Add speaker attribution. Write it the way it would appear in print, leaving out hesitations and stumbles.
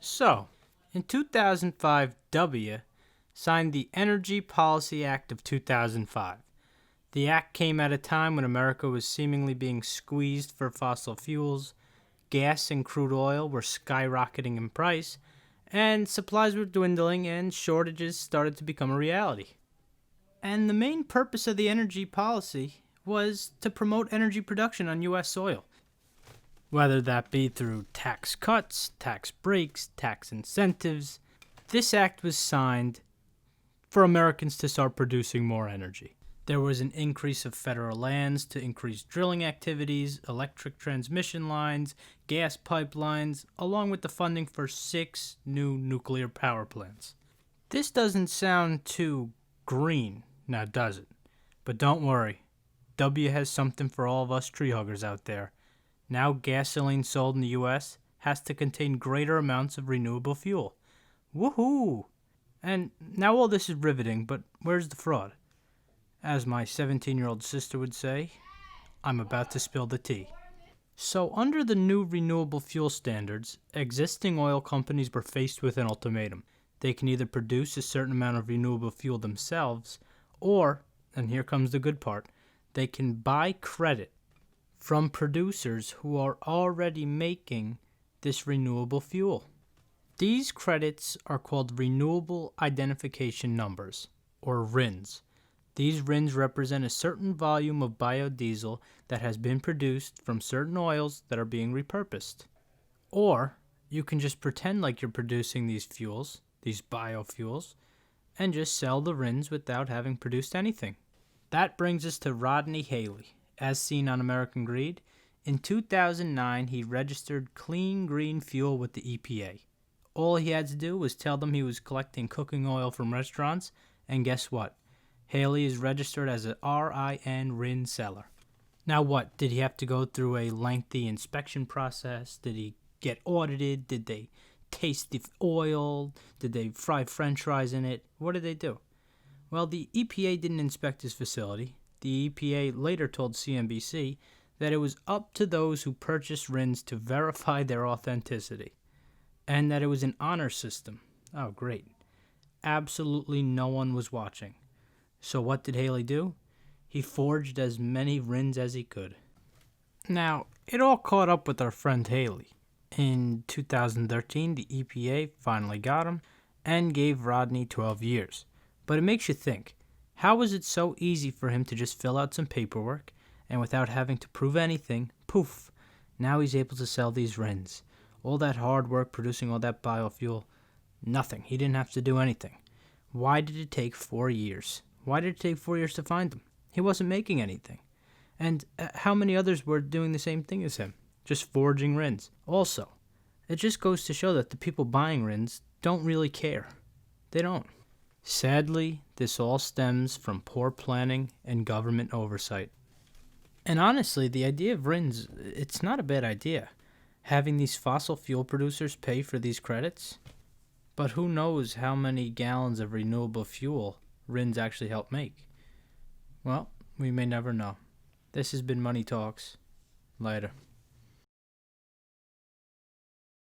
Speaker 1: So, in 2005, W signed the Energy Policy Act of 2005. The act came at a time when America was seemingly being squeezed for fossil fuels, gas and crude oil were skyrocketing in price, and supplies were dwindling and shortages started to become a reality. And the main purpose of the energy policy was to promote energy production on U.S. soil, whether that be through tax cuts, tax breaks, tax incentives. This act was signed for Americans to start producing more energy. There was an increase of federal lands to increase drilling activities, electric transmission lines, gas pipelines, along with the funding for 6 new nuclear power plants. This doesn't sound too green, now does it? But don't worry, W has something for all of us tree huggers out there. Now gasoline sold in the US has to contain greater amounts of renewable fuel. Woohoo! And now all this is riveting, but where's the fraud? As my 17-year-old sister would say, I'm about to spill the tea. So under the new renewable fuel standards, existing oil companies were faced with an ultimatum. They can either produce a certain amount of renewable fuel themselves, or, and here comes the good part, they can buy credit from producers who are already making this renewable fuel. These credits are called Renewable Identification Numbers, or RINs. These RINs represent a certain volume of biodiesel that has been produced from certain oils that are being repurposed. Or you can just pretend like you're producing these fuels, these biofuels, and just sell the RINs without having produced anything. That brings us to Rodney Haley. As seen on American Greed, in 2009 he registered clean green fuel with the EPA. All he had to do was tell them he was collecting cooking oil from restaurants, and guess what? Haley is registered as a RIN seller. Now what? Did he have to go through a lengthy inspection process? Did he get audited? Did they taste the oil? Did they fry french fries in it? What did they do? Well, the EPA didn't inspect his facility. The EPA later told CNBC that it was up to those who purchased RINs to verify their authenticity, and that it was an honor system. Oh, great. Absolutely no one was watching. So what did Haley do? He forged as many RINs as he could. Now, it all caught up with our friend Haley. In 2013, the EPA finally got him and gave Rodney 12 years. But it makes you think, how was it so easy for him to just fill out some paperwork, and without having to prove anything, poof, now he's able to sell these RINs. All that hard work producing all that biofuel, nothing. He didn't have to do anything. Why did it take 4 years? Why did it take 4 years to find them? He wasn't making anything. And how many others were doing the same thing as him? Just forging RINs. Also, it just goes to show that the people buying RINs don't really care. They don't. Sadly, this all stems from poor planning and government oversight. And honestly, the idea of RINs, it's not a bad idea. Having these fossil fuel producers pay for these credits. But who knows how many gallons of renewable fuel RINs actually help make? Well, we may never know. This has been Money Talks. Later.